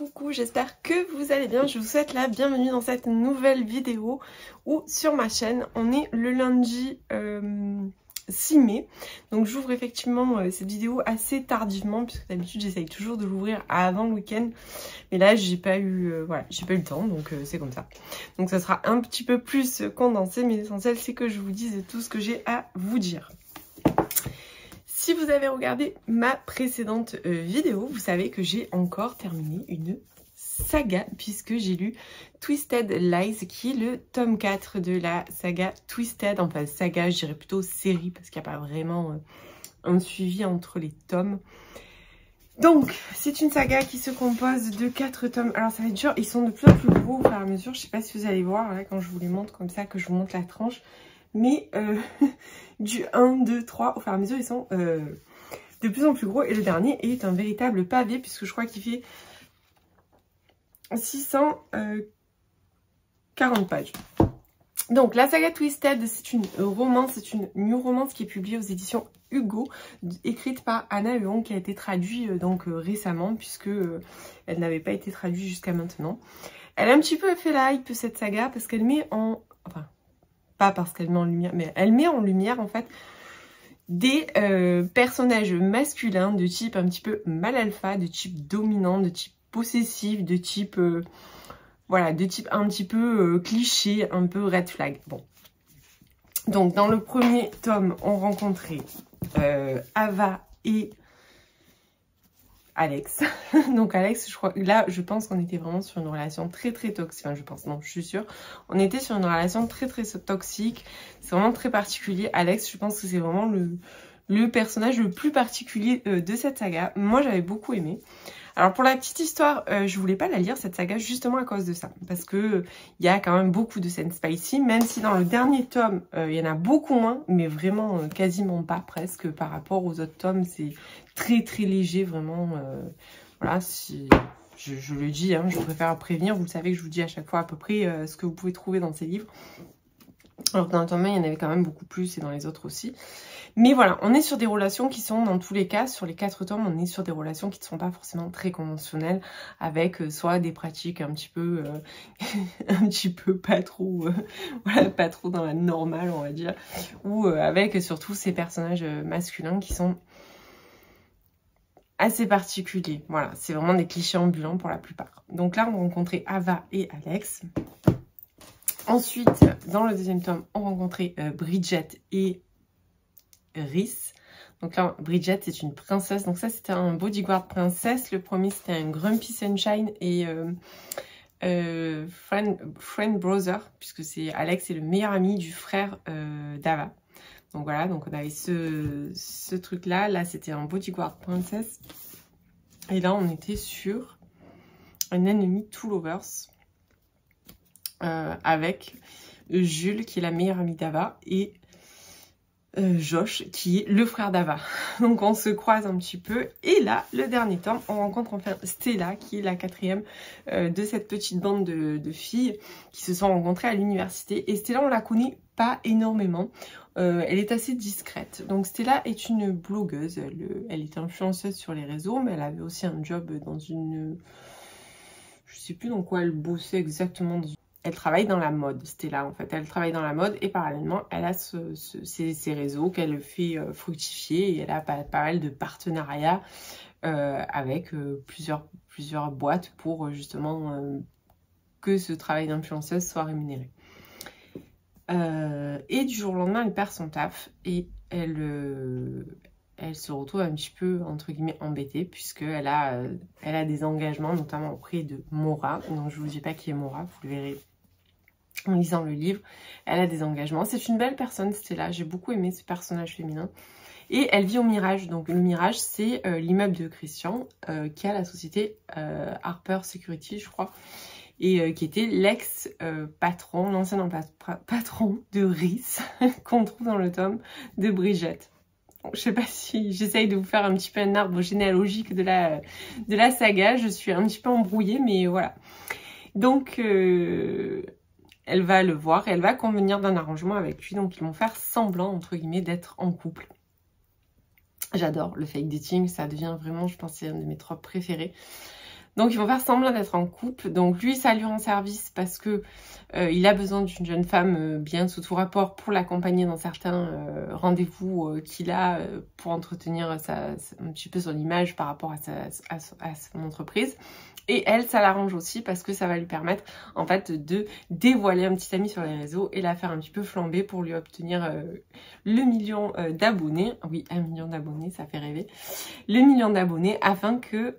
Coucou, j'espère que vous allez bien. Je vous souhaite la bienvenue dans cette nouvelle vidéo où sur ma chaîne, on est le lundi 6 mai. Donc j'ouvre effectivement cette vidéo assez tardivement puisque d'habitude j'essaye toujours de l'ouvrir avant le week-end. Mais là j'ai pas eu j'ai pas eu le temps, donc c'est comme ça. Donc ça sera un petit peu plus condensé, mais l'essentiel c'est que je vous dise tout ce que j'ai à vous dire. Si vous avez regardé ma précédente vidéo, vous savez que j'ai encore terminé une saga puisque j'ai lu Twisted Lies qui est le tome 4 de la saga Twisted. Enfin saga, je dirais plutôt série parce qu'il n'y a pas vraiment un suivi entre les tomes. Donc c'est une saga qui se compose de 4 tomes. Alors ça va être dur, ils sont de plus en plus gros au fur et à mesure. Je ne sais pas si vous allez voir là, quand je vous les montre comme ça, que je vous montre la tranche. Mais du 1, 2, 3, au fur et à mesure, ils sont de plus en plus gros. Et le dernier est un véritable pavé, puisque je crois qu'il fait 640 pages. Donc, la saga Twisted, c'est une romance, c'est une new romance qui est publiée aux éditions Hugo, écrite par Anna Huon, qui a été traduite récemment, puisque elle n'avait pas été traduite jusqu'à maintenant. Elle a un petit peu fait la hype, cette saga, parce qu'elle met en... Enfin, pas parce qu'elle met en lumière, mais elle met en lumière en fait des personnages masculins de type un petit peu mal alpha, de type dominant, de type possessif, de type voilà, de type un petit peu cliché, un peu red flag. Bon, donc dans le premier tome, on rencontrait Ava et Alex. Donc Alex, je crois, là je pense qu'on était vraiment sur une relation très toxique. Enfin je pense, non, je suis sûre. On était sur une relation très toxique. C'est vraiment très particulier. Alex, je pense que c'est vraiment le personnage le plus particulier de cette saga. Moi j'avais beaucoup aimé. Alors pour la petite histoire, je voulais pas la lire cette saga justement à cause de ça. Parce que il y a quand même beaucoup de scènes spicy. Même si dans le dernier tome, il y en a beaucoup moins. Mais vraiment quasiment pas presque par rapport aux autres tomes. C'est très léger vraiment. Voilà, si je le dis, hein, je préfère prévenir. Vous le savez que je vous dis à chaque fois à peu près ce que vous pouvez trouver dans ces livres. Alors dans le tome 1, il y en avait quand même beaucoup plus et dans les autres aussi. Mais voilà, on est sur des relations qui sont, dans tous les cas, sur les 4 tomes, on est sur des relations qui ne sont pas forcément très conventionnelles, avec soit des pratiques un petit peu pas trop, voilà, pas trop dans la normale, on va dire, ou avec surtout ces personnages masculins qui sont assez particuliers. Voilà, c'est vraiment des clichés ambulants pour la plupart. Donc là, on rencontrait Ava et Alex. Ensuite, dans le deuxième tome, on rencontrait Bridget et Rhys. Donc là, Bridget, c'est une princesse. Donc ça, c'était un bodyguard princesse. Le premier, c'était un Grumpy Sunshine et Friend Brother, puisque c'est Alex est le meilleur ami du frère d'Ava. Donc voilà, donc on avait ce truc-là. Là, c'était un bodyguard princesse. Et là, on était sur un ennemi Two Lovers avec Jules, qui est la meilleure amie d'Ava, et Josh, qui est le frère d'Ava. Donc on se croise un petit peu. Et là, le dernier tome, on rencontre enfin Stella, qui est la 4e de cette petite bande de filles qui se sont rencontrées à l'université. Et Stella, on la connaît pas énormément. Elle est assez discrète. Donc Stella est une blogueuse. Elle est influenceuse sur les réseaux, mais elle avait aussi un job dans une... Je sais plus dans quoi elle bossait exactement. Elle travaille dans la mode, Stella en fait. Elle travaille dans la mode et parallèlement, elle a ses réseaux qu'elle fait fructifier. Et elle a pas mal de partenariats avec plusieurs boîtes pour justement que ce travail d'influenceuse soit rémunéré. Et du jour au lendemain, elle perd son taf et elle se retrouve un petit peu, entre guillemets, embêtée puisqu'elle a des engagements, notamment auprès de Maura. Donc, je ne vous dis pas qui est Maura, vous le verrez en lisant le livre. Elle a des engagements. C'est une belle personne, Stella. J'ai beaucoup aimé ce personnage féminin. Et elle vit au Mirage. Donc, le Mirage, c'est l'immeuble de Christian qui a la société Harper Security, je crois. Et qui était l'ex-patron, l'ancien patron de Rhys qu'on trouve dans le tome de Bridget. Bon, je sais pas si j'essaye de vous faire un petit peu un arbre généalogique de la saga. Je suis un petit peu embrouillée, mais voilà. Donc, elle va le voir et elle va convenir d'un arrangement avec lui. Donc, ils vont faire semblant, entre guillemets, d'être en couple. J'adore le fake dating. Ça devient vraiment, je pense, c'est un de mes tropes préférés. Donc ils vont faire semblant d'être en couple. Donc lui, ça lui rend service parce que il a besoin d'une jeune femme bien sous tout rapport pour l'accompagner dans certains rendez-vous qu'il a pour entretenir un petit peu son image par rapport à son entreprise. Et elle, ça l'arrange aussi parce que ça va lui permettre en fait de dévoiler un petit ami sur les réseaux et la faire un petit peu flamber pour lui obtenir le million d'abonnés. Oui, 1 million d'abonnés, ça fait rêver. Le million d'abonnés afin que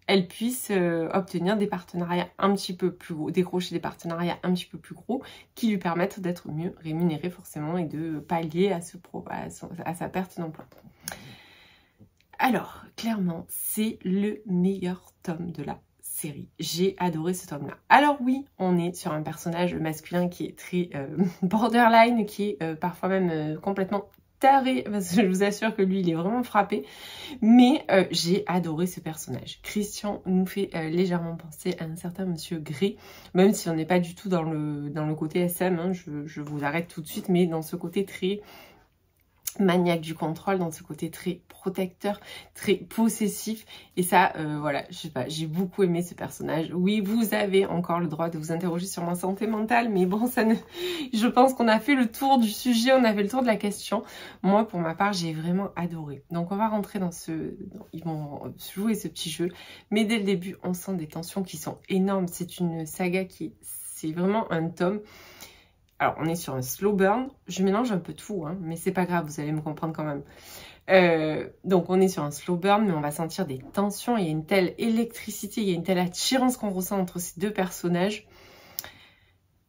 elle puisse obtenir des partenariats un petit peu plus gros, décrocher des partenariats un petit peu plus gros qui lui permettent d'être mieux rémunérée forcément et de pallier à sa perte d'emploi. Alors, clairement, c'est le meilleur tome de la série. J'ai adoré ce tome-là. Alors oui, on est sur un personnage masculin qui est très borderline, qui est parfois même complètement taré, parce que je vous assure que lui, il est vraiment frappé. Mais j'ai adoré ce personnage. Christian nous fait légèrement penser à un certain Monsieur Grey, même si on n'est pas du tout dans le côté SM, hein, je vous arrête tout de suite, mais dans ce côté très maniaque du contrôle, dans ce côté très protecteur, très possessif. Et ça, voilà, je sais pas, j'ai beaucoup aimé ce personnage. Oui, vous avez encore le droit de vous interroger sur ma santé mentale, mais bon, ça ne... je pense qu'on a fait le tour du sujet, on a fait le tour de la question. Moi, pour ma part, j'ai vraiment adoré. Donc, on va rentrer dans ce... Ils vont jouer ce petit jeu. Mais dès le début, on sent des tensions qui sont énormes. C'est une saga qui... C'est vraiment un tome... Alors, on est sur un slow burn. Je mélange un peu tout, hein, mais c'est pas grave, vous allez me comprendre quand même. Donc, on est sur un slow burn, mais on va sentir des tensions. Il y a une telle électricité, il y a une telle attirance qu'on ressent entre ces deux personnages.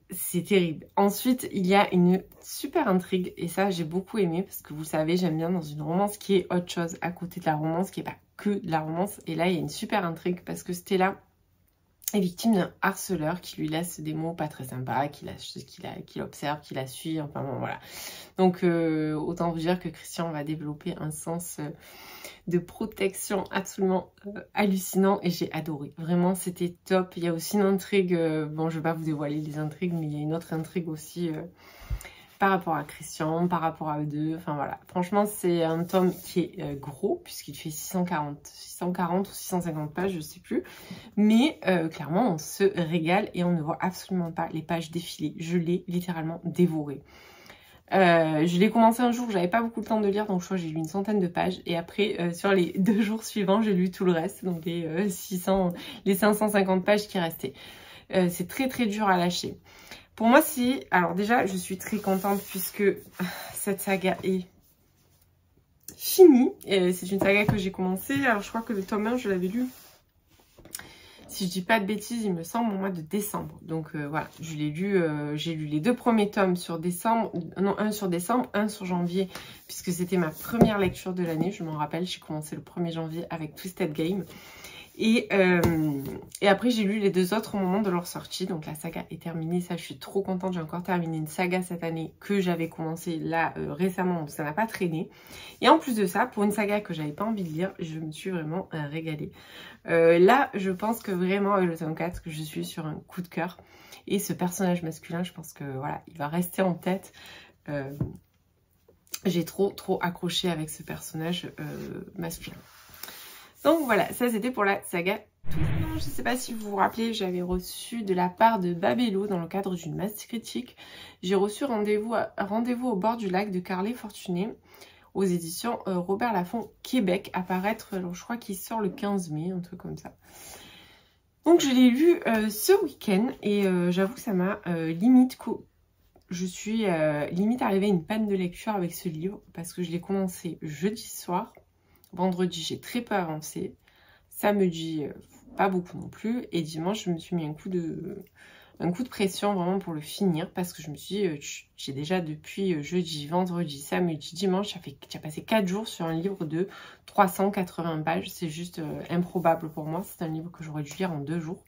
C'est terrible. Ensuite, il y a une super intrigue, et ça, j'ai beaucoup aimé, parce que vous savez, j'aime bien dans une romance qui est autre chose à côté de la romance, qui n'est pas que de la romance. Et là, il y a une super intrigue, parce que Stella est victime d'un harceleur qui lui laisse des mots pas très sympas, qui l'observe, qui la suit, enfin bon voilà. Donc autant vous dire que Christian va développer un sens de protection absolument hallucinant et j'ai adoré. Vraiment c'était top. Il y a aussi une intrigue, bon je vais pas vous dévoiler les intrigues, mais il y a une autre intrigue aussi par rapport à Christian, par rapport à eux deux, enfin voilà. Franchement, c'est un tome qui est gros, puisqu'il fait 640 ou 650 pages, je sais plus. Mais clairement, on se régale et on ne voit absolument pas les pages défiler. Je l'ai littéralement dévoré. Je l'ai commencé un jour, j'avais pas beaucoup de temps de lire, donc je crois que j'ai lu une centaine de pages. Et après, sur les 2 jours suivants, j'ai lu tout le reste, donc les 550 pages qui restaient. C'est très très dur à lâcher. Pour moi, c'est... Alors déjà, je suis très contente puisque cette saga est finie. C'est une saga que j'ai commencée. Alors, je crois que le tome 1, je l'avais lu. Si je dis pas de bêtises, il me semble au mois de décembre. Donc voilà, je l'ai lu. J'ai lu les 2 premiers tomes sur décembre. Non, un sur décembre, un sur janvier. Puisque c'était ma première lecture de l'année. Je m'en rappelle, j'ai commencé le 1er janvier avec Twisted Game. Et après, j'ai lu les 2 autres au moment de leur sortie. Donc, la saga est terminée. Ça, je suis trop contente. J'ai encore terminé une saga cette année que j'avais commencé là récemment. Donc, ça n'a pas traîné. Et en plus de ça, pour une saga que j'avais pas envie de lire, je me suis vraiment régalée. Là, je pense que vraiment, avec le tome 4, que je suis sur un coup de cœur. Et ce personnage masculin, je pense que voilà, il va rester en tête. J'ai trop accroché avec ce personnage masculin. Donc voilà, ça c'était pour la saga. Je ne sais pas si vous vous rappelez, j'avais reçu de la part de Babello dans le cadre d'une masse critique. J'ai reçu Rendez-vous au bord du lac de Carlet Fortuné aux éditions Robert Laffont Québec, à paraître, alors je crois qu'il sort le 15 mai, un truc comme ça. Donc je l'ai lu ce week-end et j'avoue que ça m'a limite... Je suis limite arrivée à une panne de lecture avec ce livre parce que je l'ai commencé jeudi soir. Vendredi, j'ai très peu avancé. Samedi, pas beaucoup non plus. Et dimanche, je me suis mis un coup de pression vraiment pour le finir. Parce que je me suis dit, j'ai déjà depuis jeudi, vendredi, samedi, dimanche, j'ai passé 4 jours sur un livre de 380 pages. C'est juste improbable pour moi. C'est un livre que j'aurais dû lire en 2 jours.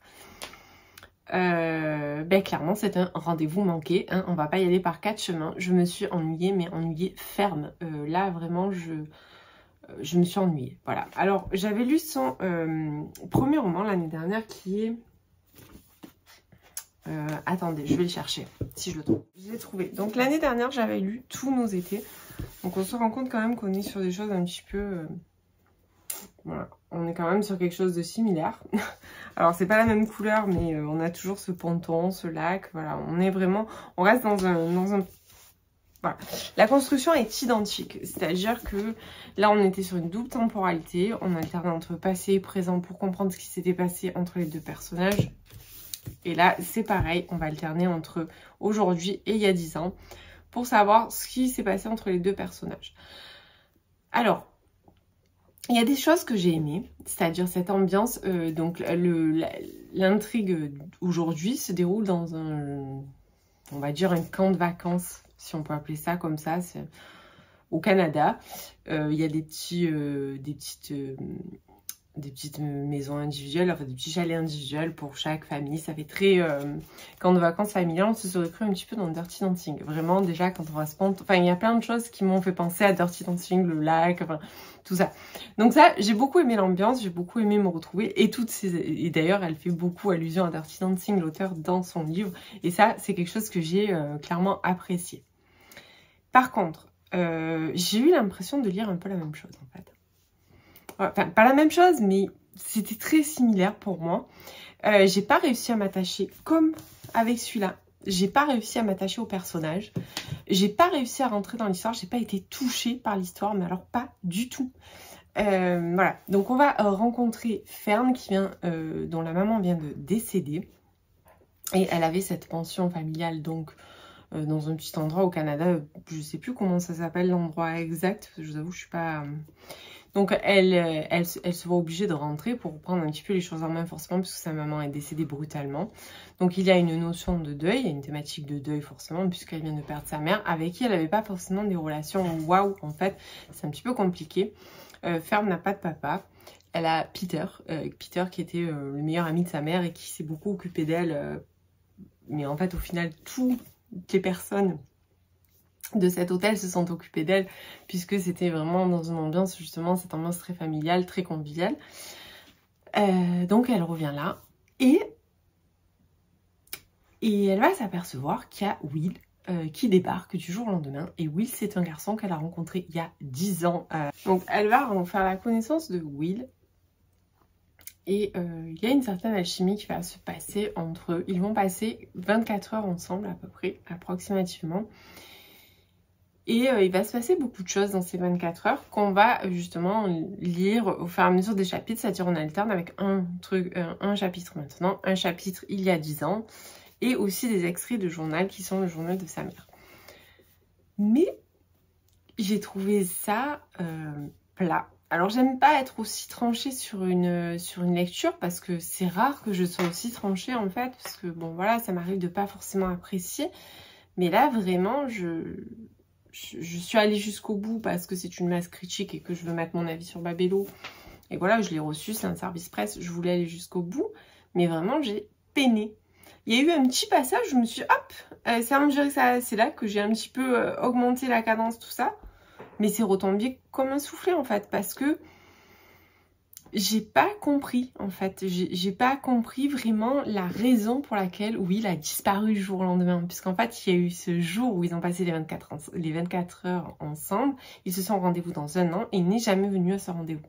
Clairement, c'est un rendez-vous manqué. Hein. On va pas y aller par 4 chemins. Je me suis ennuyée, mais ennuyée ferme. Là, vraiment, je me suis ennuyée, voilà. Alors, j'avais lu son premier roman l'année dernière qui est... attendez, je vais le chercher, si je le trouve. Je l'ai trouvé. Donc, l'année dernière, j'avais lu Tous nos étés. Donc, on se rend compte quand même qu'on est sur des choses un petit peu Voilà, on est quand même sur quelque chose de similaire. Alors c'est pas la même couleur, mais on a toujours ce ponton, ce lac. Voilà, on est vraiment, on reste dans un... Voilà. La construction est identique, c'est-à-dire que là on était sur une double temporalité, on alternait entre passé et présent pour comprendre ce qui s'était passé entre les deux personnages. Et là c'est pareil, on va alterner entre aujourd'hui et il y a 10 ans pour savoir ce qui s'est passé entre les deux personnages. Alors, il y a des choses que j'ai aimées, c'est-à-dire cette ambiance, donc l'intrigue aujourd'hui se déroule dans un, on va dire un camp de vacances, si on peut appeler ça comme ça, c'est au Canada. Il y a des petites maisons individuelles, enfin des petits chalets individuels pour chaque famille. Ça fait très camp de vacances familial. On se serait cru un petit peu dans Dirty Dancing. Vraiment, déjà, quand on va se prendre... Enfin, il y a plein de choses qui m'ont fait penser à Dirty Dancing, le lac, enfin, tout ça. Donc ça, j'ai beaucoup aimé l'ambiance, j'ai beaucoup aimé me retrouver. Et d'ailleurs, elle fait beaucoup allusion à Dirty Dancing, l'auteur, dans son livre. Et ça, c'est quelque chose que j'ai clairement apprécié. Par contre, j'ai eu l'impression de lire un peu la même chose, en fait. Enfin, pas la même chose, mais c'était très similaire pour moi. J'ai pas réussi à m'attacher comme avec celui-là. J'ai pas réussi à m'attacher au personnage. J'ai pas réussi à rentrer dans l'histoire. J'ai pas été touchée par l'histoire, mais alors pas du tout. Voilà. Donc on va rencontrer Fern dont la maman vient de décéder. Et elle avait cette pension familiale, donc dans un petit endroit au Canada. Je sais plus comment ça s'appelle l'endroit exact. Je vous avoue, je suis pas... Donc elle se voit obligée de rentrer pour reprendre un petit peu les choses en main forcément puisque sa maman est décédée brutalement. Donc il y a une notion de deuil, il y a une thématique de deuil forcément puisqu'elle vient de perdre sa mère avec qui elle n'avait pas forcément des relations waouh en fait. C'est un petit peu compliqué. Fern n'a pas de papa. Elle a Peter, Peter qui était le meilleur ami de sa mère et qui s'est beaucoup occupé d'elle. Mais en fait au final toutes les personnes de cet hôtel se sont occupés d'elle puisque c'était vraiment dans une ambiance justement cette ambiance très familiale, très conviviale. Donc elle revient là et elle va s'apercevoir qu'il y a Will qui débarque du jour au lendemain et Will c'est un garçon qu'elle a rencontré il y a 10 ans. Donc elle va faire la connaissance de Will et il y a une certaine alchimie qui va se passer entre eux. Ils vont passer 24 heures ensemble à peu près, approximativement. Et il va se passer beaucoup de choses dans ces 24 heures qu'on va justement lire au fur et à mesure des chapitres, c'est-à-dire on alterne avec un chapitre maintenant, un chapitre il y a 10 ans, et aussi des extraits de journal qui sont le journal de sa mère. Mais j'ai trouvé ça plat. Alors j'aime pas être aussi tranchée sur une lecture parce que c'est rare que je sois aussi tranchée en fait, parce que bon voilà, ça m'arrive de pas forcément apprécier, mais là vraiment je suis allée jusqu'au bout parce que c'est une masse critique et que je veux mettre mon avis sur Babello. Et voilà, je l'ai reçu, c'est un service presse, je voulais aller jusqu'au bout. Mais vraiment, j'ai peiné. Il y a eu un petit passage, je me suis dit, hop, c'est là que j'ai un petit peu augmenté la cadence, tout ça. Mais c'est retombé comme un soufflet, en fait, parce que j'ai pas compris, en fait. J'ai pas compris vraiment la raison pour laquelle Will a disparu du jour au lendemain. Puisqu'en fait, il y a eu ce jour où ils ont passé les 24 heures ensemble. Ils se sont rendez-vous dans un an et il n'est jamais venu à ce rendez-vous.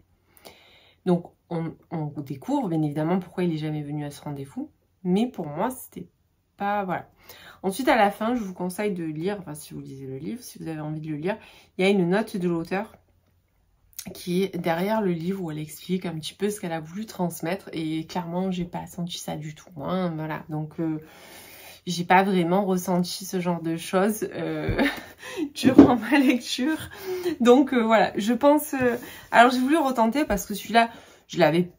Donc, on découvre bien évidemment pourquoi il n'est jamais venu à ce rendez-vous. Mais pour moi, c'était pas... Voilà. Ensuite, à la fin, je vous conseille de lire, enfin si vous lisez le livre, si vous avez envie de le lire, il y a une note de l'auteur qui est derrière le livre où elle explique un petit peu ce qu'elle a voulu transmettre et clairement j'ai pas senti ça du tout, hein, voilà, donc j'ai pas vraiment ressenti ce genre de choses durant ma lecture, donc voilà, je pense, alors j'ai voulu retenter parce que celui-là, je l'avais,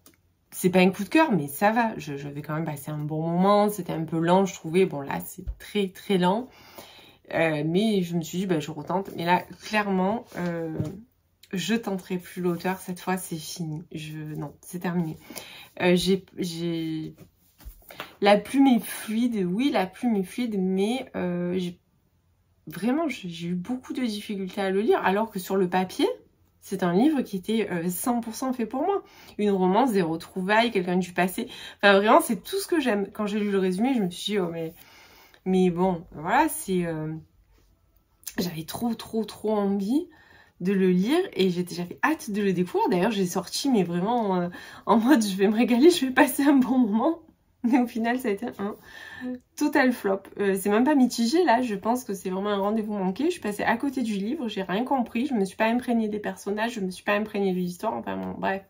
c'est pas un coup de cœur mais ça va, j'avais quand même passé un bon moment, c'était un peu lent je trouvais, bon là c'est très très lent, mais je me suis dit bah je retente, mais là clairement je tenterai plus l'auteur, cette fois c'est fini. Non, c'est terminé. La plume est fluide, oui, la plume est fluide, mais vraiment j'ai eu beaucoup de difficultés à le lire, alors que sur le papier, c'est un livre qui était 100% fait pour moi. Une romance, des retrouvailles, quelqu'un du passé. Enfin, vraiment, c'est tout ce que j'aime. Quand j'ai lu le résumé, je me suis dit, oh, mais bon, voilà, c'est... J'avais trop envie de le lire et j'avais hâte de le découvrir. D'ailleurs, j'ai sorti, mais vraiment en mode je vais me régaler, je vais passer un bon moment. Mais au final, ça a été un total flop. C'est même pas mitigé là, je pense que c'est vraiment un rendez-vous manqué. Je suis passée à côté du livre, j'ai rien compris, je me suis pas imprégnée des personnages, je me suis pas imprégnée de l'histoire, enfin bon, bref.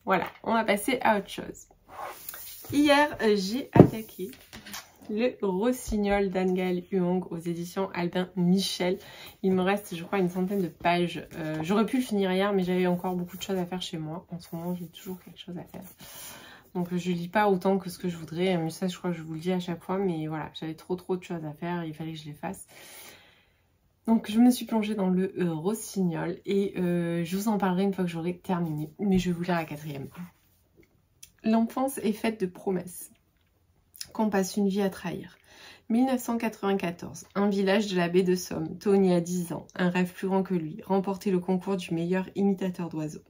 Voilà, on va passer à autre chose. Hier, j'ai attaqué le Rossignol d'Anne-Gaëlle Huang aux éditions Albin Michel. Il me reste, je crois, une centaine de pages. J'aurais pu le finir hier, mais j'avais encore beaucoup de choses à faire chez moi. En ce moment, j'ai toujours quelque chose à faire. Donc, je lis pas autant que ce que je voudrais. Mais ça, je crois que je vous le dis à chaque fois. Mais voilà, j'avais trop de choses à faire. Il fallait que je les fasse. Donc, je me suis plongée dans le Rossignol. Et je vous en parlerai une fois que j'aurai terminé. Mais je vais vous lire la 4e. L'enfance est faite de promesses qu'on passe une vie à trahir. 1994, un village de la baie de Somme. Tony a 10 ans, un rêve plus grand que lui, remporter le concours du meilleur imitateur d'oiseaux.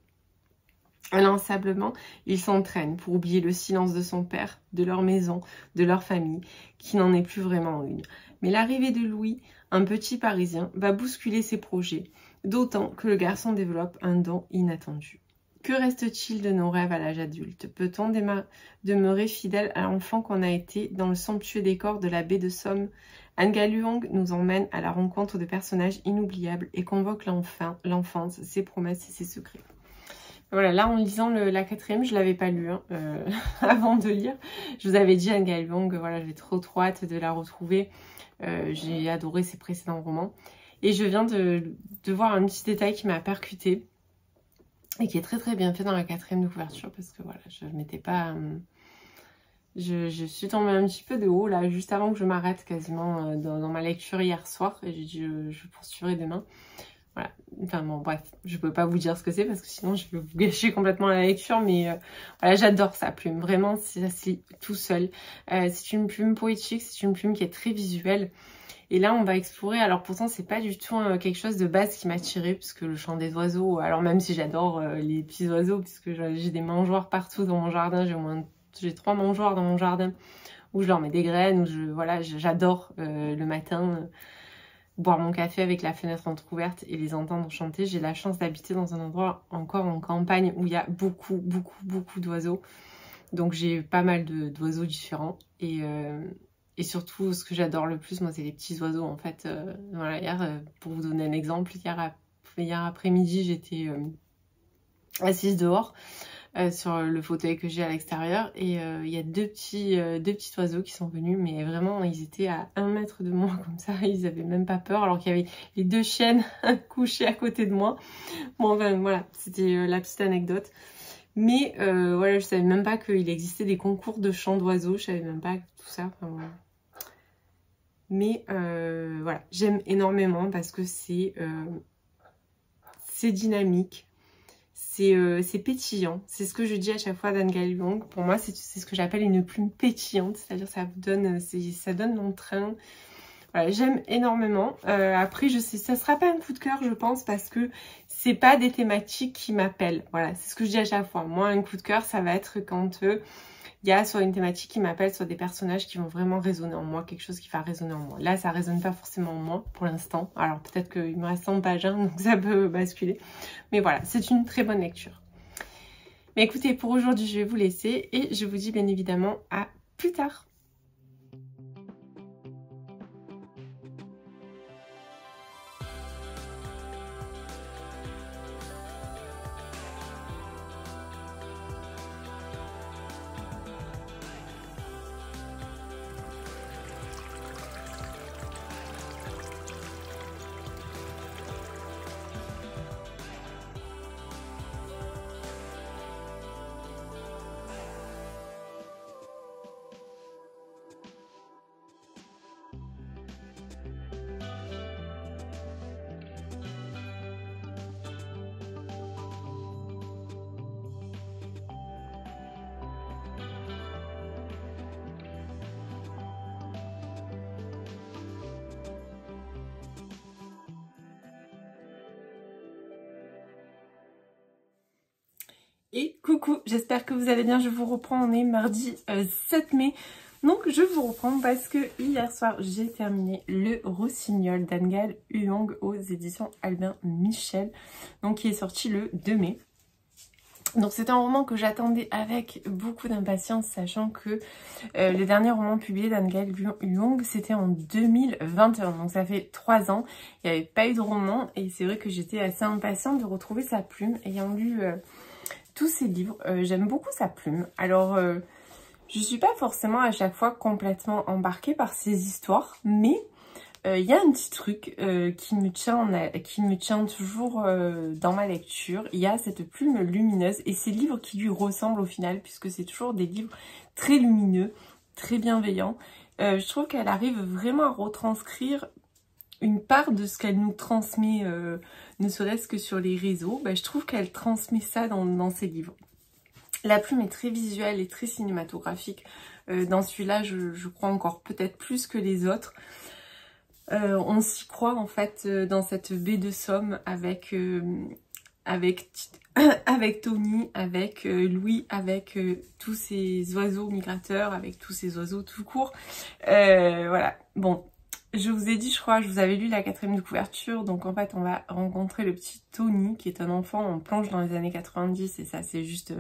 Inlassablement, il s'entraîne pour oublier le silence de son père, de leur maison, de leur famille, qui n'en est plus vraiment une. Mais l'arrivée de Louis, un petit Parisien, va bousculer ses projets, d'autant que le garçon développe un don inattendu. Que reste-t-il de nos rêves à l'âge adulte? Peut-on demeurer fidèle à l'enfant qu'on a été dans le somptueux décor de la baie de Somme? Anne-Gaëlle Huang nous emmène à la rencontre de personnages inoubliables et convoque l'enfance, ses promesses et ses secrets. Voilà, là en lisant la 4e, je ne l'avais pas lu avant de lire. Je vous avais dit Anne-Gaëlle Huang, voilà, j'avais trop hâte de la retrouver. J'ai adoré ses précédents romans. Et je viens de voir un petit détail qui m'a percuté. Et qui est très bien fait dans la 4e de couverture parce que voilà, je m'étais pas... Je suis tombée un petit peu de haut là, juste avant que je m'arrête quasiment dans ma lecture hier soir. Et j'ai dit je poursuivrai demain. Voilà, enfin bon bref, je peux pas vous dire ce que c'est parce que sinon je vais vous gâcher complètement la lecture. Mais voilà, j'adore sa plume, vraiment ça se lit tout seul. C'est une plume poétique, c'est une plume qui est très visuelle. Et là, on va explorer. Alors pourtant, c'est pas du tout quelque chose de base qui m'a tiré, puisque le chant des oiseaux. Alors même si j'adore les petits oiseaux, puisque j'ai des mangeoires partout dans mon jardin. J'ai 3 mangeoires dans mon jardin où je leur mets des graines. Voilà, j'adore le matin boire mon café avec la fenêtre entrouverte et les entendre chanter. J'ai la chance d'habiter dans un endroit encore en campagne où il y a beaucoup d'oiseaux. Donc j'ai pas mal d'oiseaux différents et surtout, ce que j'adore le plus, moi, c'est les petits oiseaux, en fait. Voilà, hier, pour vous donner un exemple, hier après-midi, j'étais assise dehors sur le fauteuil que j'ai à l'extérieur. Et il y a deux petits oiseaux qui sont venus, mais vraiment, ils étaient à 1 mètre de moi, comme ça. Ils avaient même pas peur, alors qu'il y avait les 2 chiennes couchées à côté de moi. Bon, enfin, voilà, c'était la petite anecdote. Mais voilà, je savais même pas qu'il existait des concours de chant d'oiseaux. Je savais même pas tout ça. Enfin, voilà. Mais voilà, j'aime énormément parce que c'est dynamique, c'est pétillant. C'est ce que je dis à chaque fois d'Anne-Gaëlle Huang. Pour moi, c'est ce que j'appelle une plume pétillante, c'est-à-dire ça donne l'entrain. Voilà, j'aime énormément. Après, je sais, ça sera pas un coup de cœur, je pense, parce que c'est pas des thématiques qui m'appellent. Voilà, c'est ce que je dis à chaque fois. Moi, un coup de cœur, ça va être quand il y a soit une thématique qui m'appelle, soit des personnages qui vont vraiment résonner en moi, quelque chose qui va résonner en moi. Là, ça résonne pas forcément en moi pour l'instant. Alors peut-être qu'il me reste 100 pages, donc ça peut basculer. Mais voilà, c'est une très bonne lecture. Mais écoutez, pour aujourd'hui, je vais vous laisser et je vous dis bien évidemment à plus tard. Et coucou, j'espère que vous allez bien, je vous reprends, on est mardi 7 mai. Donc je vous reprends parce que hier soir j'ai terminé Le Rossignol d'Anne-Gaëlle Huang aux éditions Albin Michel, donc qui est sorti le 2 mai. Donc c'est un roman que j'attendais avec beaucoup d'impatience, sachant que le dernier roman publié d'Anne-Gaëlle Huang c'était en 2021, donc ça fait 3 ans, il n'y avait pas eu de roman et c'est vrai que j'étais assez impatiente de retrouver sa plume, ayant lu tous ses livres. J'aime beaucoup sa plume, alors je suis pas forcément à chaque fois complètement embarquée par ses histoires, mais il y a un petit truc qui me tient toujours dans ma lecture. Il y a cette plume lumineuse et ces livres qui lui ressemblent au final, puisque c'est toujours des livres très lumineux, très bienveillants. Je trouve qu'elle arrive vraiment à retranscrire une part de ce qu'elle nous transmet, ne serait-ce que sur les réseaux. Je trouve qu'elle transmet ça dans ses livres. La plume est très visuelle et très cinématographique. Dans celui-là, je crois encore peut-être plus que les autres. On s'y croit en fait dans cette baie de Somme avec Tony, avec Louis, avec tous ces oiseaux migrateurs, avec tous ces oiseaux tout court. Voilà, bon, je vous ai dit, je crois, je vous avais lu la 4e de couverture, donc en fait on va rencontrer le petit Tony qui est un enfant en plonge dans les années 90 et ça c'est juste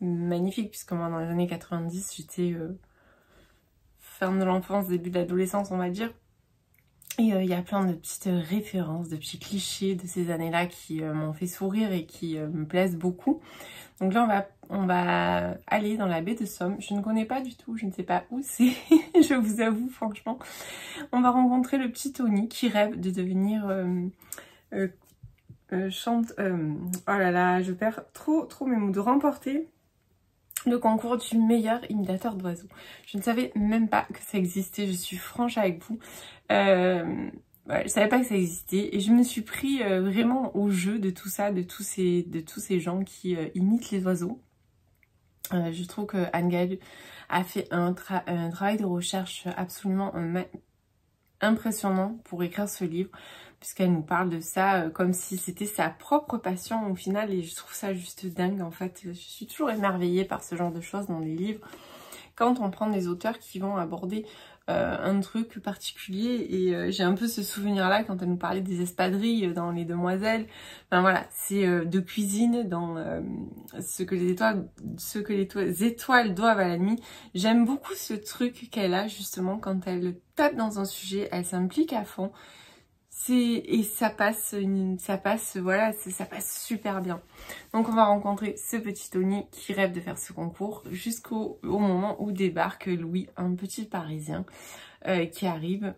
magnifique puisque moi dans les années 90 j'étais fin de l'enfance, début de l'adolescence on va dire. Et il y a plein de petites références, de petits clichés de ces années-là qui m'ont fait sourire et qui me plaisent beaucoup. Donc là, on va aller dans la baie de Somme. Je ne connais pas du tout, je ne sais pas où c'est, je vous avoue franchement. On va rencontrer le petit Tony qui rêve de devenir oh là là, je perds trop mes mots, de remporter le concours du meilleur imitateur d'oiseaux. Je ne savais même pas que ça existait, je suis franche avec vous. Ouais, je savais pas que ça existait et je me suis pris vraiment au jeu de tout ça, de tous ces gens qui imitent les oiseaux. Je trouve que Anne-Gaëlle a fait un travail de recherche absolument impressionnant pour écrire ce livre, puisqu'elle nous parle de ça comme si c'était sa propre passion au final, et je trouve ça juste dingue en fait. Je suis toujours émerveillée par ce genre de choses dans les livres, quand on prend des auteurs qui vont aborder un truc particulier, et j'ai un peu ce souvenir là quand elle nous parlait des espadrilles dans Les Demoiselles. Enfin voilà, c'est de cuisine dans ce que les étoiles doivent à la nuit. J'aime beaucoup ce truc qu'elle a justement quand elle tape dans un sujet, elle s'implique à fond. Et ça passe super bien. Donc on va rencontrer ce petit Tony qui rêve de faire ce concours jusqu'au moment où débarque Louis, un petit Parisien qui arrive.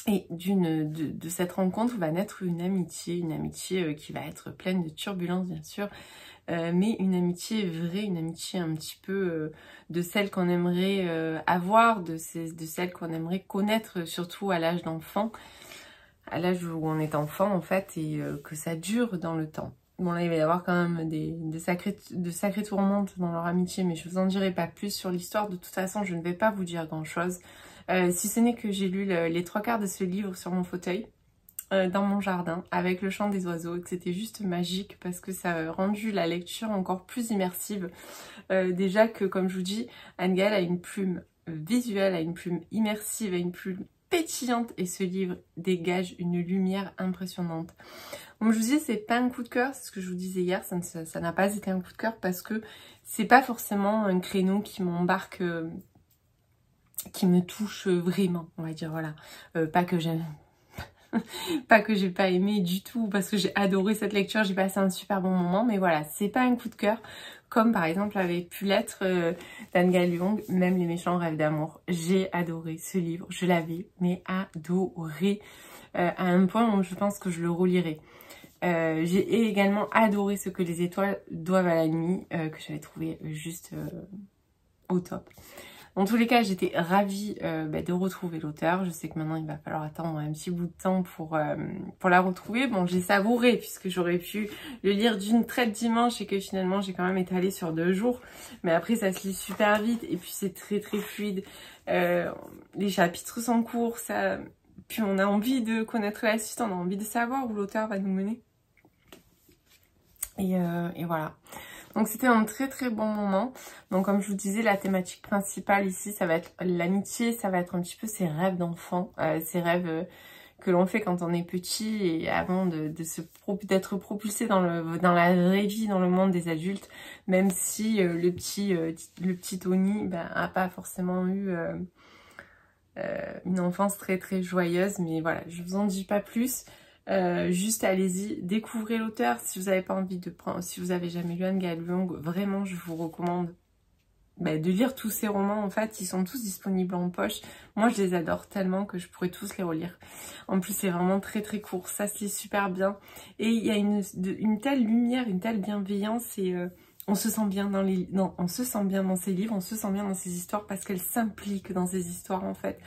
Et de cette rencontre va naître une amitié qui va être pleine de turbulences bien sûr, mais une amitié vraie, une amitié un petit peu de celle qu'on aimerait avoir, de celle qu'on aimerait connaître, surtout à l'âge d'enfant. À l'âge où on est enfant en fait, et que ça dure dans le temps. Bon là il va y avoir quand même de sacrées tourmentes dans leur amitié, mais je vous en dirai pas plus sur l'histoire. De toute façon je ne vais pas vous dire grand chose, si ce n'est que j'ai lu les 3/4 de ce livre sur mon fauteuil, dans mon jardin, avec le chant des oiseaux, et que c'était juste magique parce que ça a rendu la lecture encore plus immersive. Déjà que comme je vous dis, Anne-Gaëlle a une plume visuelle, a une plume immersive, a une plume pétillante, et ce livre dégage une lumière impressionnante. Comme je vous disais, c'est pas un coup de cœur, c'est ce que je vous disais hier, ça n'a pas été un coup de cœur parce que c'est pas forcément un créneau qui m'embarque, qui me touche vraiment, on va dire, voilà. Pas que j'aime, pas que j'ai pas aimé du tout, parce que j'ai adoré cette lecture, j'ai passé un super bon moment, mais voilà, c'est pas un coup de cœur, comme par exemple avait pu l'être d'Anne-Gaëlle Huang, Même les méchants rêvent d'amour. J'ai adoré ce livre, je l'avais mais adoré, à un point où je pense que je le relirai. J'ai également adoré Ce que les étoiles doivent à la nuit, que j'avais trouvé juste au top. En tous les cas, j'étais ravie de retrouver l'auteur. Je sais que maintenant, il va falloir attendre un petit bout de temps pour la retrouver. Bon, j'ai savouré puisque j'aurais pu le lire d'une traite dimanche et que finalement, j'ai quand même étalé sur 2 jours. Mais après, ça se lit super vite et puis c'est très très fluide. Les chapitres sont courts, puis on a envie de connaître la suite, on a envie de savoir où l'auteur va nous mener. Et voilà. Donc c'était un très très bon moment. Donc comme je vous disais, la thématique principale ici, ça va être l'amitié, ça va être un petit peu ses rêves d'enfant, ses rêves que l'on fait quand on est petit et avant d'être propulsé dans la vraie vie, dans le monde des adultes, même si le petit Tony a pas forcément eu une enfance très très joyeuse, mais voilà, je vous en dis pas plus. Juste allez-y, découvrez l'auteur. Si vous n'avez pas envie de prendre, si vous avez jamais lu Anne Gaëlle Young, vraiment je vous recommande de lire tous ces romans. En fait, ils sont tous disponibles en poche. Moi je les adore tellement que je pourrais tous les relire. En plus c'est vraiment très très court, ça se lit super bien et il y a une telle lumière, une telle bienveillance et on se sent bien on se sent bien dans ces livres, on se sent bien dans ces histoires parce qu'elles s'impliquent dans ces histoires en fait.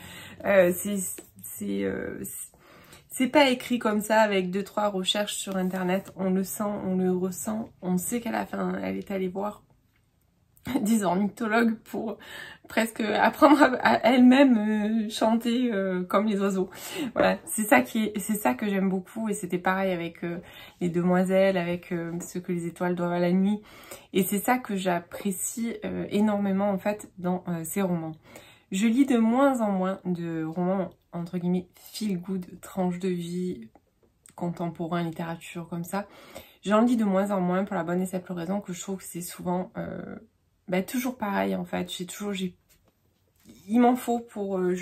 C'est pas écrit comme ça avec 2-3 recherches sur internet, on le sent, on le ressent, on sait qu'à la fin elle est allée voir des ornithologues pour presque apprendre à elle-même chanter comme les oiseaux. Voilà, c'est ça que j'aime beaucoup et c'était pareil avec les demoiselles, avec ce que les étoiles doivent à la nuit. Et c'est ça que j'apprécie énormément en fait dans ces romans. Je lis de moins en moins de romans entre guillemets feel good, tranche de vie, contemporain, littérature comme ça. J'en lis de moins en moins pour la bonne et simple raison que je trouve que c'est souvent toujours pareil en fait. Il m'en faut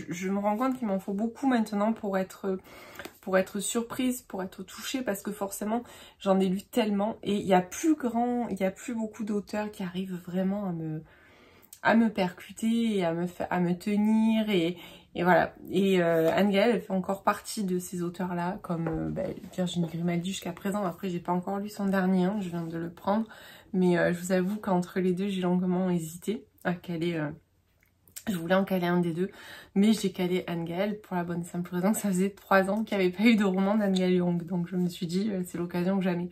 je me rends compte qu'il m'en faut beaucoup maintenant pour être surprise, pour être touchée, parce que forcément j'en ai lu tellement et il y a plus beaucoup d'auteurs qui arrivent vraiment à me percuter et à me tenir et voilà. Et Anne Gaëlle, elle fait encore partie de ces auteurs là comme Virginie Grimaldi jusqu'à présent. Après j'ai pas encore lu son dernier, hein, je viens de le prendre, mais je vous avoue qu'entre les deux j'ai longuement hésité à caler. Je voulais en caler un des deux, mais j'ai calé Anne Gaëlle pour la bonne et simple raison que ça faisait 3 ans qu'il n'y avait pas eu de roman d'Anne Gaëlle Young, donc je me suis dit c'est l'occasion que jamais.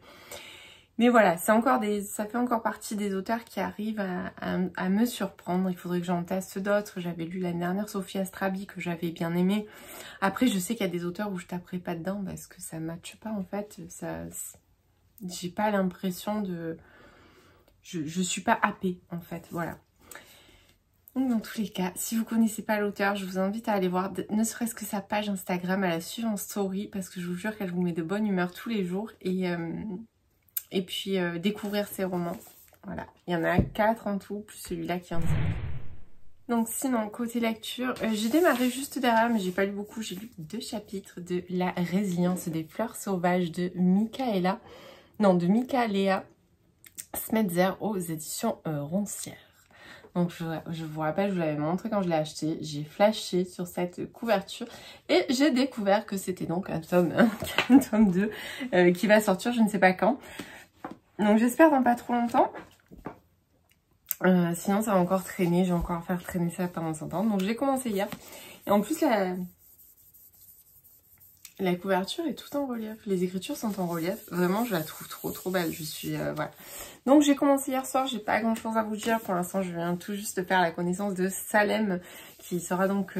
Mais voilà, ça fait encore partie des auteurs qui arrivent à me surprendre. Il faudrait que j'en teste d'autres. J'avais lu l'année dernière Sophie Astrabi que j'avais bien aimé. Après, je sais qu'il y a des auteurs où je taperai pas dedans parce que ça ne matche pas en fait. J'ai pas l'impression de... Je suis pas happée en fait, voilà. Donc dans tous les cas, si vous connaissez pas l'auteur, je vous invite à aller voir ne serait-ce que sa page Instagram, à la suivre en story parce que je vous jure qu'elle vous met de bonne humeur tous les jours et puis découvrir ses romans. Voilà, il y en a 4 en tout, plus celui-là qui en est. Donc sinon, côté lecture, j'ai démarré juste derrière, mais j'ai pas lu beaucoup. J'ai lu 2 chapitres de La résilience des fleurs sauvages de Michaela Smetzer aux éditions Roncière. Donc je vous rappelle, je vous l'avais montré quand je l'ai acheté, j'ai flashé sur cette couverture et j'ai découvert que c'était donc un tome 1, un tome 2 qui va sortir je ne sais pas quand. Donc j'espère dans pas trop longtemps. Sinon ça va encore traîner, je vais encore faire traîner ça pendant 100 ans. Donc j'ai commencé hier. Et en plus la couverture est tout en relief. Les écritures sont en relief. Vraiment je la trouve trop belle. Je suis voilà. Donc j'ai commencé hier soir, j'ai pas grand chose à vous dire. Pour l'instant je viens tout juste de faire la connaissance de Salem. Qui sera donc...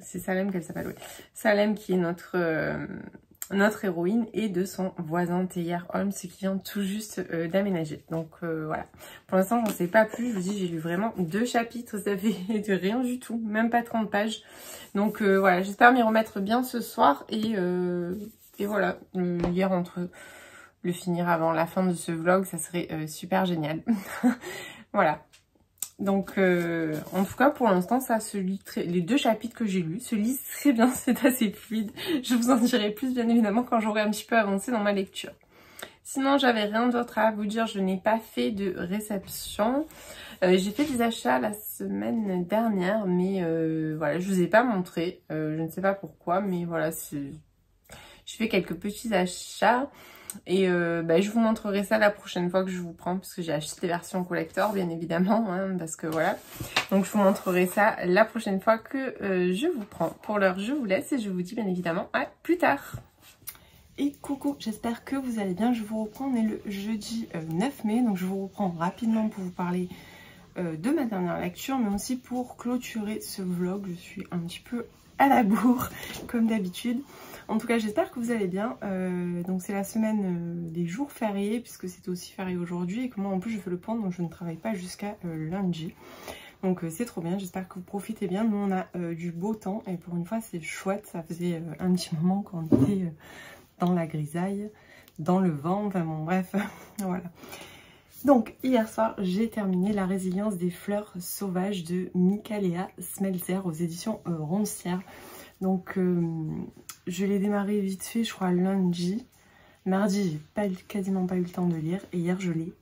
c'est Salem qu'elle s'appelle, oui. Salem qui est notre héroïne et de son voisin Théière Holmes qui vient tout juste d'aménager. Donc voilà. Pour l'instant, j'en sais pas plus. Je vous dis, j'ai lu vraiment 2 chapitres. Ça fait de rien du tout. Même pas 30 pages. Donc voilà, j'espère m'y remettre bien ce soir. Et voilà, lire le finir avant la fin de ce vlog, ça serait super génial. Voilà. Donc, en tout cas, pour l'instant, ça se lit les 2 chapitres que j'ai lus se lisent très bien, c'est assez fluide. Je vous en dirai plus, bien évidemment, quand j'aurai un petit peu avancé dans ma lecture. Sinon, j'avais rien d'autre à vous dire. Je n'ai pas fait de réception. J'ai fait des achats la semaine dernière, mais voilà, je vous ai pas montré. Je ne sais pas pourquoi, mais voilà, je fais quelques petits achats. Et je vous montrerai ça la prochaine fois que je vous prends, parce que j'ai acheté des versions collector, bien évidemment, hein, parce que voilà. Donc je vous montrerai ça la prochaine fois que je vous prends. Pour l'heure, je vous laisse et je vous dis bien évidemment à plus tard. Et coucou, j'espère que vous allez bien. Je vous reprends, on est le jeudi 9 mai, donc je vous reprends rapidement pour vous parler de ma dernière lecture, mais aussi pour clôturer ce vlog. Je suis un petit peu à la bourre, comme d'habitude. En tout cas, j'espère que vous allez bien. Donc c'est la semaine des jours fériés, puisque c'est aussi férié aujourd'hui, et que moi en plus je fais le pont, donc je ne travaille pas jusqu'à lundi. Donc c'est trop bien, j'espère que vous profitez bien. Nous on a du beau temps, et pour une fois c'est chouette. Ça faisait un petit moment qu'on était dans la grisaille, dans le vent, enfin bon bref, voilà. Donc hier soir j'ai terminé La résilience des fleurs sauvages de Michalea Smeltzer aux éditions Roncière. Donc je l'ai démarré vite fait, je crois lundi. Mardi j'ai quasiment pas eu le temps de lire, et hier je l'ai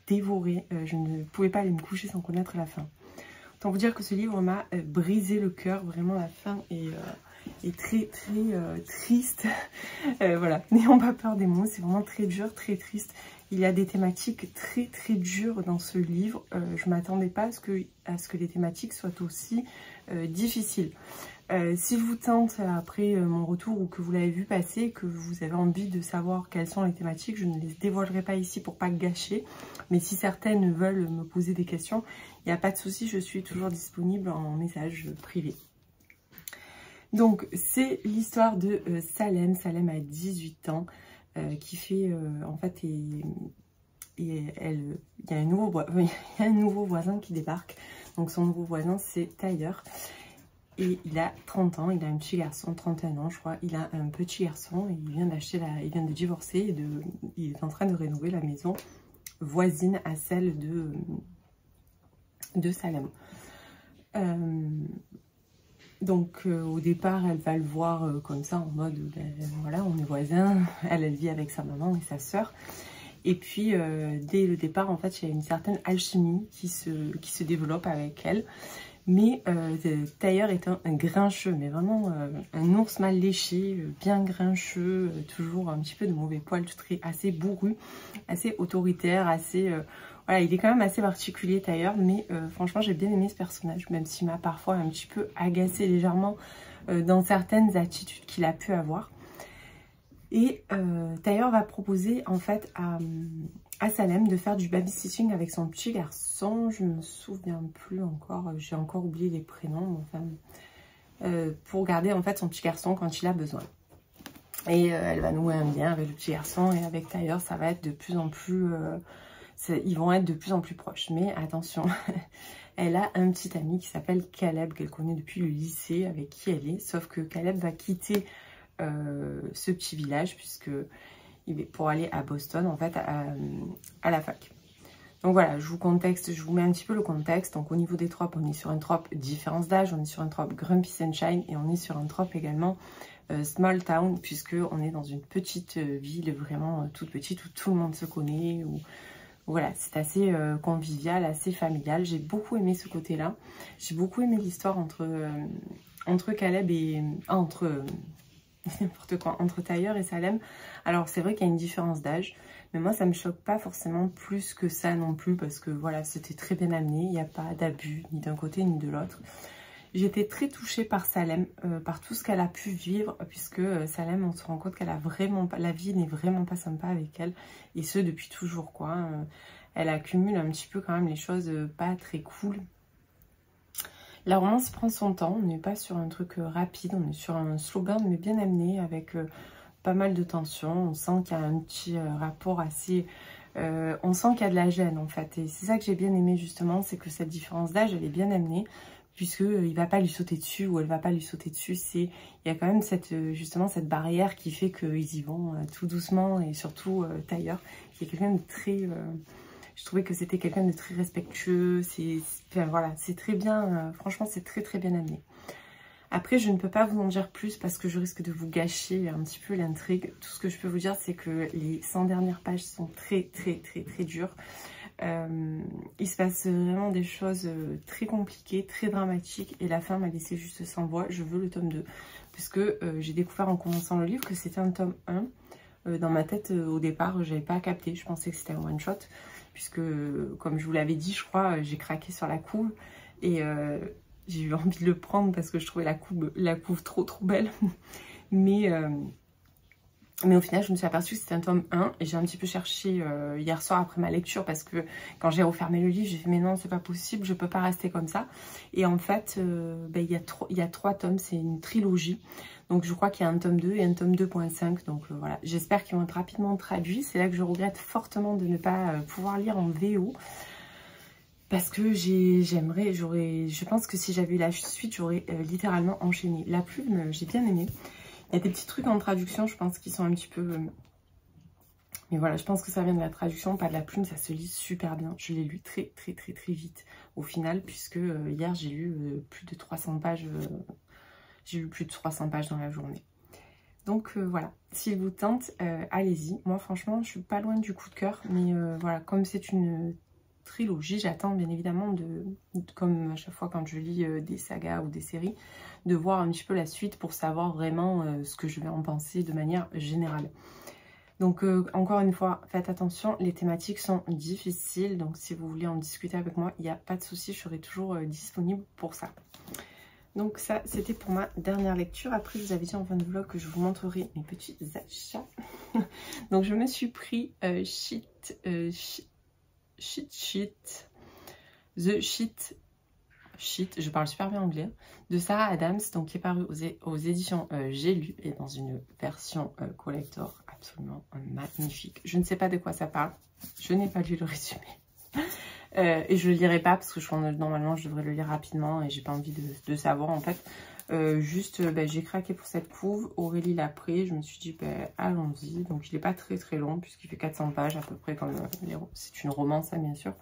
dévoré. Je ne pouvais pas aller me coucher sans connaître la fin. Autant vous dire que ce livre m'a brisé le cœur, vraiment la fin est très triste. Voilà, n'ayons pas peur des mots, c'est vraiment très dur, très triste. Il y a des thématiques très dures dans ce livre. Je ne m'attendais pas à ce que les thématiques soient aussi difficiles. Si je vous tente après mon retour, ou que vous l'avez vu passer, que vous avez envie de savoir quelles sont les thématiques, je ne les dévoilerai pas ici pour pas gâcher. Mais si certaines veulent me poser des questions, il n'y a pas de souci, je suis toujours disponible en message privé. Donc c'est l'histoire de Salem. Salem a 18 ans, qui fait en fait, il y a un nouveau voisin qui débarque. Donc son nouveau voisin c'est Tyler. Et il a 30 ans, il a un petit garçon, 31 ans je crois. Il a un petit garçon et il vient de divorcer et il est en train de rénover la maison voisine à celle de Salem. Donc au départ elle va le voir comme ça en mode ben, voilà, on est voisins, elle vit avec sa maman et sa soeur. Et puis dès le départ en fait il y a une certaine alchimie qui se développe avec elle. Mais Tyler est un grincheux, mais vraiment un ours mal léché, bien grincheux, toujours un petit peu de mauvais poil, assez bourru, assez autoritaire, assez... voilà, il est quand même assez particulier Tyler, mais franchement j'ai bien aimé ce personnage, même s'il m'a parfois un petit peu agacé légèrement dans certaines attitudes qu'il a pu avoir. Et Tyler va proposer en fait à Salem de faire du babysitting avec son petit garçon. Je me souviens plus encore, j'ai encore oublié les prénoms, enfin, pour garder en fait son petit garçon quand il a besoin. Et elle va nouer un lien avec le petit garçon, et avec Tyler ça va être de plus en plus, ils vont être de plus en plus proches. Mais attention, elle a un petit ami qui s'appelle Caleb, qu'elle connaît depuis le lycée, avec qui elle est, sauf que Caleb va quitter ce petit village pour aller à Boston en fait à la fac. Donc voilà, je vous mets un petit peu le contexte. Donc au niveau des tropes, on est sur un trope différence d'âge, on est sur un trope Grumpy Sunshine, et on est sur un trope également small town, puisque on est dans une petite ville vraiment toute petite où tout le monde se connaît, où voilà, c'est assez convivial, assez familial. J'ai beaucoup aimé ce côté-là. J'ai beaucoup aimé l'histoire entre Caleb et n'importe quoi, entre Tyler et Salem. Alors c'est vrai qu'il y a une différence d'âge, mais moi ça me choque pas forcément plus que ça non plus, parce que voilà, c'était très bien amené, il n'y a pas d'abus ni d'un côté ni de l'autre. J'étais très touchée par Salem, par tout ce qu'elle a pu vivre, puisque Salem, on se rend compte qu'elle a vraiment pas, la vie n'est vraiment pas sympa avec elle, et ce depuis toujours quoi. Elle accumule un petit peu quand même les choses pas très cool. La romance prend son temps, on n'est pas sur un truc rapide, on est sur un slow burn mais bien amené, avec pas mal de tension. On sent qu'il y a un petit rapport assez... on sent qu'il y a de la gêne en fait, et c'est ça que j'ai bien aimé justement, c'est que cette différence d'âge elle est bien amenée, puisque il va pas lui sauter dessus ou elle va pas lui sauter dessus. Il y a quand même justement cette barrière qui fait qu'ils y vont tout doucement, et surtout Tyler qui est quelqu'un de très... je trouvais que c'était quelqu'un de très respectueux. Enfin, voilà, c'est très bien, franchement c'est très bien amené. Après je ne peux pas vous en dire plus parce que je risque de vous gâcher un petit peu l'intrigue. Tout ce que je peux vous dire c'est que les 100 dernières pages sont très dures. Il se passe vraiment des choses très compliquées, très dramatiques, et la fin m'a laissé juste sans voix. Je veux le tome 2 puisque j'ai découvert en commençant le livre que c'était un tome 1. Dans ma tête au départ j'avais pas capté, je pensais que c'était un one shot, puisque comme je vous l'avais dit je crois, j'ai craqué sur la couve, et j'ai eu envie de le prendre parce que je trouvais la couve trop belle. Mais au final je me suis aperçue que c'était un tome 1, et j'ai un petit peu cherché hier soir après ma lecture, parce que quand j'ai refermé le livre j'ai fait mais non c'est pas possible, je peux pas rester comme ça. Et en fait il y a 3 tomes, c'est une trilogie. Donc je crois qu'il y a un tome 2 et un tome 2.5. Donc voilà, j'espère qu'ils vont être rapidement traduits. C'est là que je regrette fortement de ne pas pouvoir lire en VO. Parce que je pense que si j'avais eu la suite, j'aurais littéralement enchaîné. La plume, j'ai bien aimé. Il y a des petits trucs en traduction, je pense, qui sont un petit peu... mais voilà, je pense que ça vient de la traduction, pas de la plume, ça se lit super bien. Je l'ai lu très vite au final, puisque hier j'ai lu plus de 300 pages. J'ai lu plus de 300 pages dans la journée. Donc voilà, s'il vous tente, allez-y. Moi franchement, je suis pas loin du coup de cœur, mais voilà, comme c'est une trilogie, j'attends bien évidemment comme à chaque fois quand je lis des sagas ou des séries, de voir un petit peu la suite pour savoir vraiment ce que je vais en penser de manière générale. Donc encore une fois, faites attention, les thématiques sont difficiles, donc si vous voulez en discuter avec moi, il n'y a pas de souci, je serai toujours disponible pour ça. Donc ça, c'était pour ma dernière lecture. Après, je vous avais dit en fin de vlog que je vous montrerai mes petits achats. Donc je me suis pris The Sheet, je parle super bien anglais, de Sarah Adams, donc qui est paru aux éditions J'ai lu, et dans une version collector absolument magnifique. Je ne sais pas de quoi ça parle, je n'ai pas lu le résumé. Et je le lirai pas parce que normalement je devrais le lire rapidement et j'ai pas envie de savoir en fait. J'ai craqué pour cette couve, Aurélie l'a pris, je me suis dit allons-y. Donc il est pas très long puisqu'il fait 400 pages à peu près, comme c'est une romance hein, bien sûr.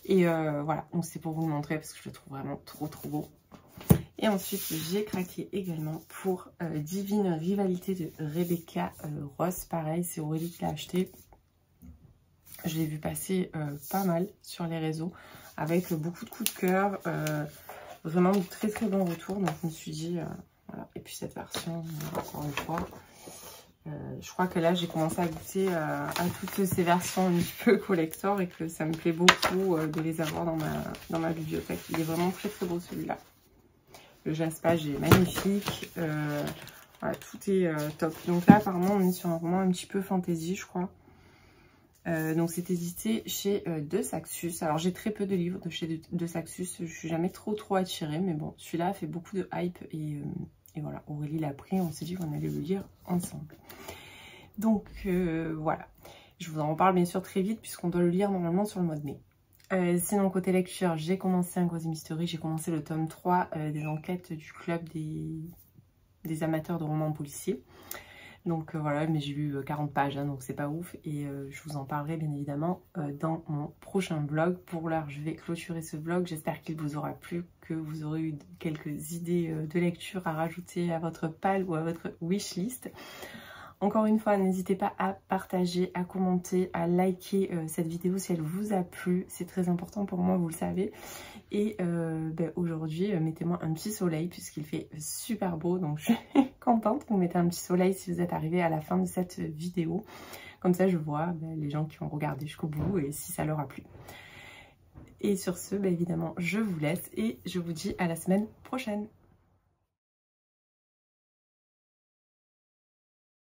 Et voilà, donc c'est pour vous le montrer parce que je le trouve vraiment trop beau. Et ensuite j'ai craqué également pour Divine Rivalité de Rebecca Ross. Pareil, c'est Aurélie qui l'a acheté. Je l'ai vu passer pas mal sur les réseaux avec beaucoup de coups de cœur, vraiment de très bons retours. Donc je me suis dit, voilà. Et puis cette version, encore une fois, je crois que là j'ai commencé à goûter à toutes ces versions un petit peu collector et que ça me plaît beaucoup de les avoir dans ma bibliothèque. Il est vraiment très beau celui-là. Le jaspage est magnifique, voilà, tout est top. Donc là apparemment on est sur un roman un petit peu fantasy je crois. Donc c'est édité chez De Saxus. Alors j'ai très peu de livres de chez De Saxus, je suis jamais trop attirée, mais bon, celui-là fait beaucoup de hype et voilà, Aurélie l'a pris, on s'est dit qu'on allait le lire ensemble. Donc voilà, je vous en reparle bien sûr très vite puisqu'on doit le lire normalement sur le mois de mai. Sinon côté lecture, j'ai commencé un Cozy Mystery, j'ai commencé le tome 3 des enquêtes du club des amateurs de romans policiers. Donc voilà, mais j'ai lu 40 pages, hein, donc c'est pas ouf. Et je vous en parlerai bien évidemment dans mon prochain vlog. Pour l'heure, je vais clôturer ce vlog. J'espère qu'il vous aura plu, que vous aurez eu quelques idées de lecture à rajouter à votre pile ou à votre wishlist. Encore une fois, n'hésitez pas à partager, à commenter, à liker cette vidéo si elle vous a plu. C'est très important pour moi, vous le savez. Et aujourd'hui, mettez-moi un petit soleil puisqu'il fait super beau. Donc je suis contente. Vous mettez un petit soleil si vous êtes arrivé à la fin de cette vidéo. Comme ça, je vois les gens qui ont regardé jusqu'au bout et si ça leur a plu. Et sur ce, évidemment, je vous laisse et je vous dis à la semaine prochaine.